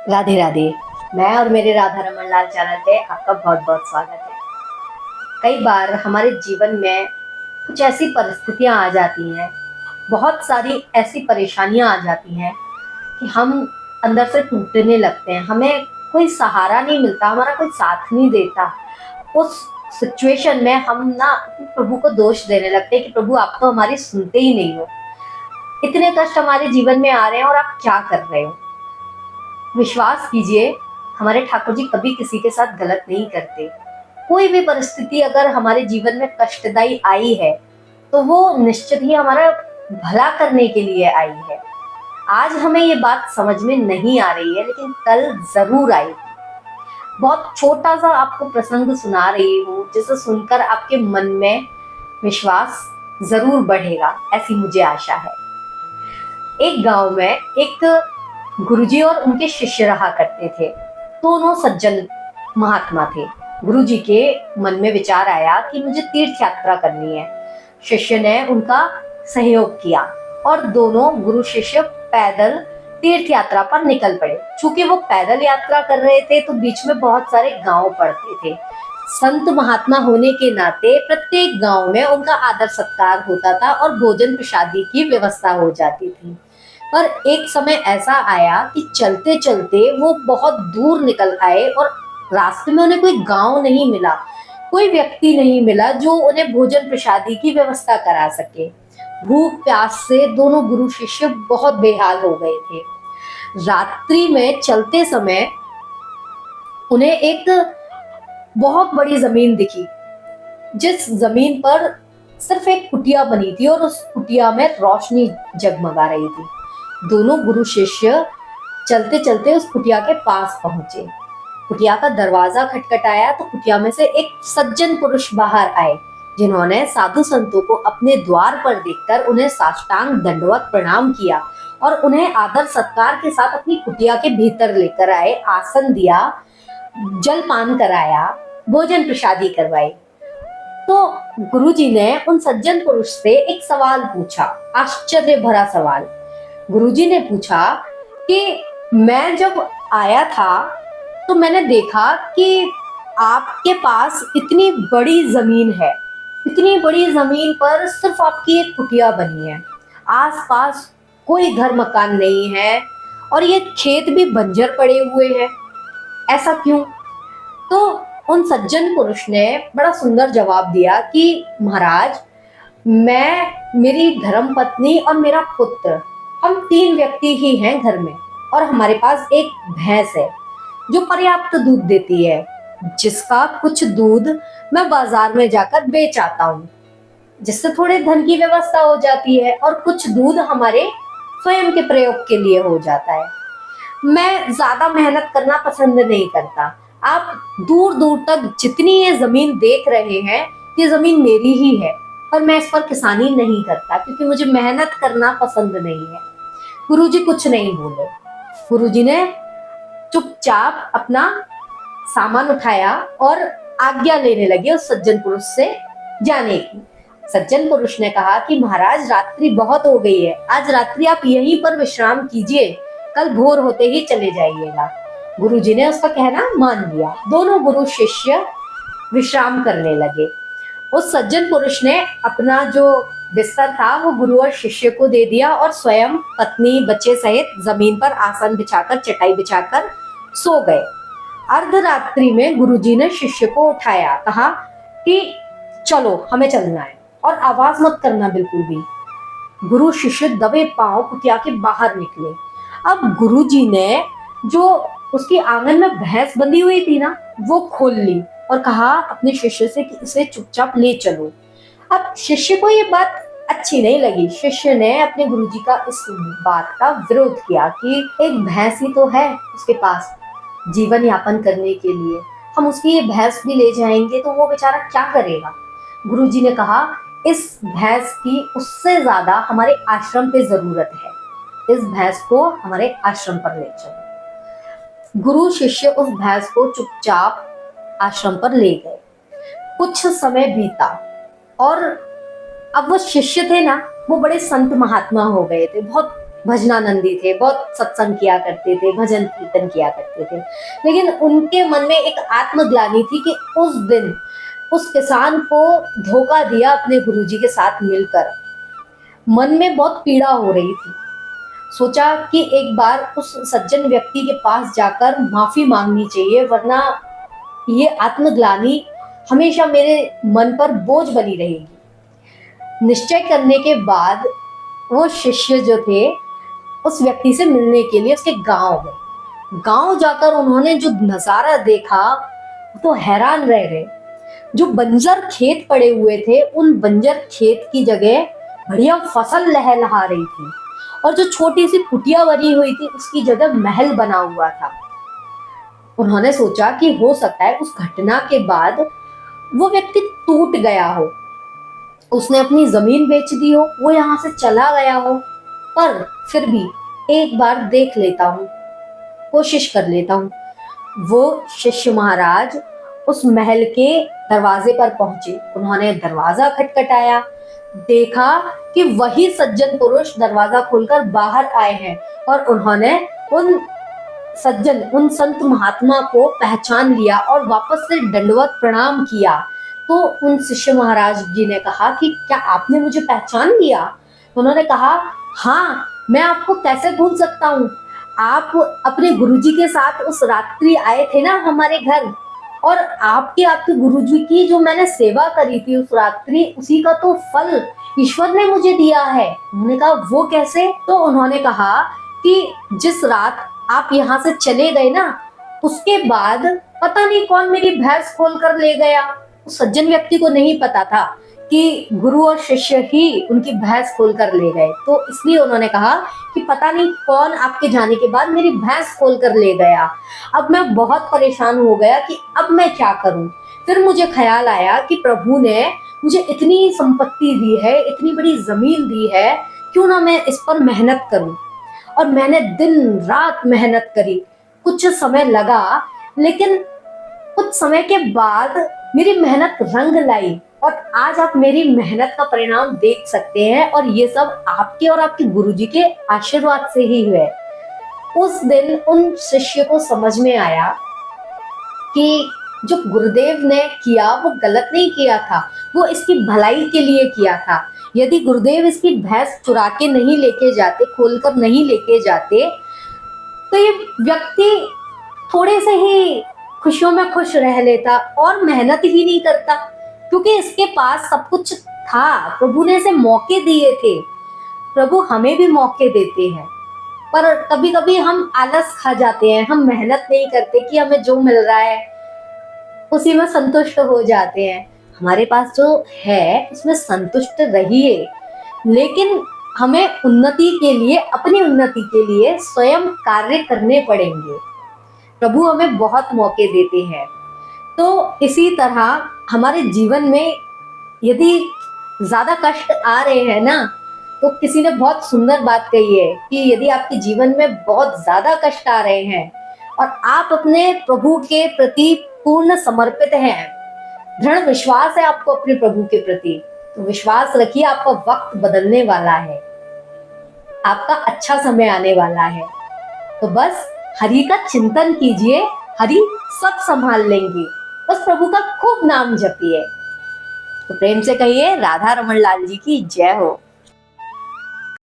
राधे राधे। मैं और मेरे राधा रमन लाल चैनल पे आपका बहुत बहुत स्वागत है। कई बार हमारे जीवन में कुछ ऐसी परिस्थितियां आ जाती हैं, बहुत सारी ऐसी परेशानियां आ जाती हैं कि हम अंदर से टूटने लगते हैं। हमें कोई सहारा नहीं मिलता, हमारा कोई साथ नहीं देता। उस सिचुएशन में हम ना प्रभु को दोष देने लगते हैं कि प्रभु आप तो हमारी सुनते ही नहीं हो। इतने कष्ट हमारे जीवन में आ रहे हैं और आप क्या कर रहे हो। विश्वास कीजिए, हमारे ठाकुर जी कभी किसी के साथ गलत नहीं करते। कोई भी परिस्थिति अगर हमारे जीवन में कष्टदायी आई है तो वो निश्चित ही हमारा भला करने के लिए आई है। आज हमें ये बात समझ में नहीं आ रही है, लेकिन कल जरूर आएगी। बहुत छोटा सा आपको प्रसंग सुना रही हूँ, जिसे सुनकर आपके मन में विश्वास जरूर बढ़ेगा, ऐसी मुझे आशा है। एक गांव में एक गुरुजी और उनके शिष्य रहा करते थे। दोनों सज्जन महात्मा थे। गुरुजी के मन में विचार आया कि मुझे तीर्थ यात्रा करनी है। शिष्य ने उनका सहयोग किया और दोनों गुरु शिष्य पैदल तीर्थ यात्रा पर निकल पड़े। चूंकि वो पैदल यात्रा कर रहे थे तो बीच में बहुत सारे गांव पड़ते थे। संत महात्मा होने के नाते प्रत्येक गांव में उनका आदर सत्कार होता था और भोजन प्रसादी की व्यवस्था हो जाती थी। पर एक समय ऐसा आया कि चलते चलते वो बहुत दूर निकल आए और रास्ते में उन्हें कोई गांव नहीं मिला, कोई व्यक्ति नहीं मिला जो उन्हें भोजन प्रसादी की व्यवस्था करा सके। भूख प्यास से दोनों गुरु शिष्य बहुत बेहाल हो गए थे। रात्रि में चलते समय उन्हें एक बहुत बड़ी जमीन दिखी, जिस जमीन पर सिर्फ एक कुटिया बनी थी और उस कुटिया में रोशनी जगमगा रही थी। दोनों गुरु शिष्य चलते चलते उस कुटिया के पास पहुंचे। कुटिया का दरवाजा खटखटाया तो कुटिया में से एक सज्जन पुरुष बाहर आए, जिन्होंने साधु संतों को अपने द्वार पर देखकर उन्हें साष्टांग दंडवत प्रणाम किया और उन्हें आदर सत्कार के साथ अपनी कुटिया के भीतर लेकर आए, आसन दिया, जलपान कराया, भोजन प्रसादी करवाई। तो गुरुजी ने उन सज्जन पुरुष से एक सवाल पूछा, आश्चर्य भरा सवाल। गुरुजी ने पूछा कि मैं जब आया था तो मैंने देखा कि आपके पास इतनी बड़ी जमीन है, इतनी बड़ी जमीन पर सिर्फ आपकी एक कुटिया बनी है, आसपास कोई घर मकान नहीं है और ये खेत भी बंजर पड़े हुए हैं, ऐसा क्यों? तो उन सज्जन पुरुष ने बड़ा सुंदर जवाब दिया कि महाराज, मैं, मेरी धर्म पत्नी और मेरा पुत्र, हम तीन व्यक्ति ही हैं घर में और हमारे पास एक भैंस है जो पर्याप्त दूध देती है, जिसका कुछ दूध मैं बाजार में जाकर बेच आता हूँ, जिससे थोड़े धन की व्यवस्था हो जाती है और कुछ दूध हमारे स्वयं के प्रयोग के लिए हो जाता है। मैं ज्यादा मेहनत करना पसंद नहीं करता। आप दूर दूर तक जितनी ये जमीन देख रहे हैं, ये जमीन मेरी ही है और मैं इस पर किसानी नहीं करता क्योंकि मुझे मेहनत करना पसंद नहीं है। गुरुजी कुछ नहीं बोले। गुरुजी ने चुपचाप अपना सामान उठाया और आज्ञा लेने लगे उस सज्जन पुरुष से जाने की। सज्जन पुरुष ने कहा कि महाराज, रात्रि बहुत हो गई है, आज रात्रि आप यहीं पर विश्राम कीजिए, कल भोर होते ही चले जाइएगा। गुरुजी ने उसका कहना मान लिया। दोनों गुरु शिष्य विश्राम करने लगे। उस सज्जन पुरुष ने अपना जो बिस्तर था वो गुरु और शिष्य को दे दिया और स्वयं पत्नी बच्चे सहित जमीन पर आसन बिछाकर, चटाई बिछाकर सो गए। अर्धरात्रि में गुरुजी ने शिष्य को उठाया, कहा कि चलो हमें चलना है और आवाज मत करना बिल्कुल भी। गुरु शिष्य दबे पांव कुटिया के बाहर निकले। अब गुरुजी ने जो उसकी आंगन में भैंस बंधी हुई थी ना, वो खोल ली और कहा अपने शिष्य से कि इसे चुपचाप ले चलो। अब शिष्य को ये बात अच्छी नहीं लगी। शिष्य ने अपने गुरुजी का इस बात का विरोध किया कि एक भैंस ही तो है उसके पास जीवन यापन करने के लिए, हम उसकी ये भैंस भी ले जाएंगे तो वो बेचारा क्या करेगा। गुरुजी ने कहा, इस भैंस की उससे ज्यादा हमारे आश्रम पे जरूरत है, इस भैंस को हमारे आश्रम पर ले चलो। गुरु शिष्य उस भैंस को चुपचाप आश्रम पर ले गए। कुछ समय बीता और अब वो शिष्य थे ना, वो बड़े संत महात्मा हो गए थे, बहुत भजनानंदी थे, बहुत सत्संग किया करते थे, भजन कीर्तन किया करते थे। लेकिन उनके मन में एक आत्मग्लानि थी कि उस दिन उस किसान को धोखा दिया अपने गुरुजी के साथ मिलकर। मन में बहुत पीड़ा हो रही थी। सोचा कि एक बार उस सज्जन व्यक्ति के पास जाकर माफी मांगनी चाहिए, वरना ये आत्मग्लानि हमेशा मेरे मन पर बोझ बनी रहेगी। निश्चय करने के बाद वो शिष्य जो थे उस व्यक्ति से मिलने के लिए उसके गांव गए। गांव जाकर उन्होंने जो नजारा देखा तो हैरान रह गए। जो बंजर खेत पड़े हुए थे, उन बंजर खेत की जगह बढ़िया फसल लहलहा रही थी, और जो छोटी सी कुटिया बनी हुई थी उसकी जगह महल बना हुआ था। उन्होंने सोचा कि हो सकता है उस घटना के बाद वो व्यक्ति टूट गया हो, उसने अपनी जमीन बेच दी हो, वो यहाँ से चला गया हो, पर फिर भी एक बार देख लेता हूँ, कोशिश कर लेता हूँ। वो शिष्य महाराज उस महल के दरवाजे पर पहुंचे। उन्होंने दरवाजा खटखटाया, देखा कि वही सज्जन पुरुष दरवाजा खोलकर बाहर आए हैं, और उन्होंने उन संत महात्मा को पहचान लिया और वापस से दंडवत प्रणाम किया। तो उन शिष्य महाराज जी ने कहा कि क्या आपने मुझे पहचान लिया? उन्होंने कहा, हाँ, मैं आपको कैसे भूल सकता हूँ। आप अपने गुरुजी के साथ उस रात्रि आए थे ना हमारे घर, और आपके गुरुजी की जो मैंने सेवा करी थी उस रात्रि, उसी का तो फल ईश्वर ने मुझे दिया है। उन्होंने कहा, वो कैसे? तो उन्होंने कहा कि जिस रात आप यहाँ से चले गए ना, उसके बाद पता नहीं कौन मेरी भैंस खोल कर ले गया। उस सज्जन व्यक्ति को नहीं पता था कि गुरु और शिष्य ही उनकी भैंस खोल कर ले गए, तो इसलिए उन्होंने कहा कि पता नहीं कौन आपके जाने के बाद मेरी भैंस खोल कर ले गया। अब मैं बहुत परेशान हो गया कि अब मैं क्या करूं। फिर मुझे ख्याल आया कि प्रभु ने मुझे इतनी संपत्ति दी है, इतनी बड़ी जमीन दी है, क्यों ना मैं इस पर मेहनत करूं। और मैंने दिन रात मेहनत करी। कुछ समय लगा, लेकिन कुछ समय के बाद मेरी मेहनत रंग लाई, और आज आप मेरी मेहनत का परिणाम देख सकते हैं, और ये सब आपके और आपके गुरुजी के आशीर्वाद से ही हुए। उस दिन उन शिष्य को समझ में आया कि जो गुरुदेव ने किया वो गलत नहीं किया था, वो इसकी भलाई के लिए किया था। यदि गुरुदेव इसकी भैंस चुरा के नहीं लेके जाते, खोलकर नहीं लेके जाते, तो ये व्यक्ति थोड़े से ही खुशियों में खुश रह लेता और मेहनत ही नहीं करता, क्योंकि इसके पास सब कुछ था। प्रभु ने इसे मौके दिए थे। प्रभु हमें भी मौके देते हैं, पर कभी कभी हम आलस खा जाते हैं, हम मेहनत नहीं करते कि हमें जो मिल रहा है उसी में संतुष्ट हो जाते हैं। हमारे पास जो है उसमें संतुष्ट रहिए, लेकिन हमें उन्नति के लिए, अपनी उन्नति के लिए स्वयं कार्य करने पड़ेंगे। प्रभु हमें बहुत मौके देते हैं। तो इसी तरह हमारे जीवन में यदि ज्यादा कष्ट आ रहे हैं ना, तो किसी ने बहुत सुंदर बात कही है कि यदि आपके जीवन में बहुत ज्यादा कष्ट आ रहे हैं और आप अपने प्रभु के प्रति पूर्ण समर्पित हैं, दृढ़ विश्वास है आपको अपने प्रभु के प्रति, तो विश्वास रखिए, आपका वक्त बदलने वाला है, आपका अच्छा समय आने वाला है। तो बस हरि का चिंतन कीजिए, हरि सब संभाल लेंगे। बस प्रभु का खूब नाम जपिए। तो प्रेम से कहिए, राधा रमन लाल जी की जय हो।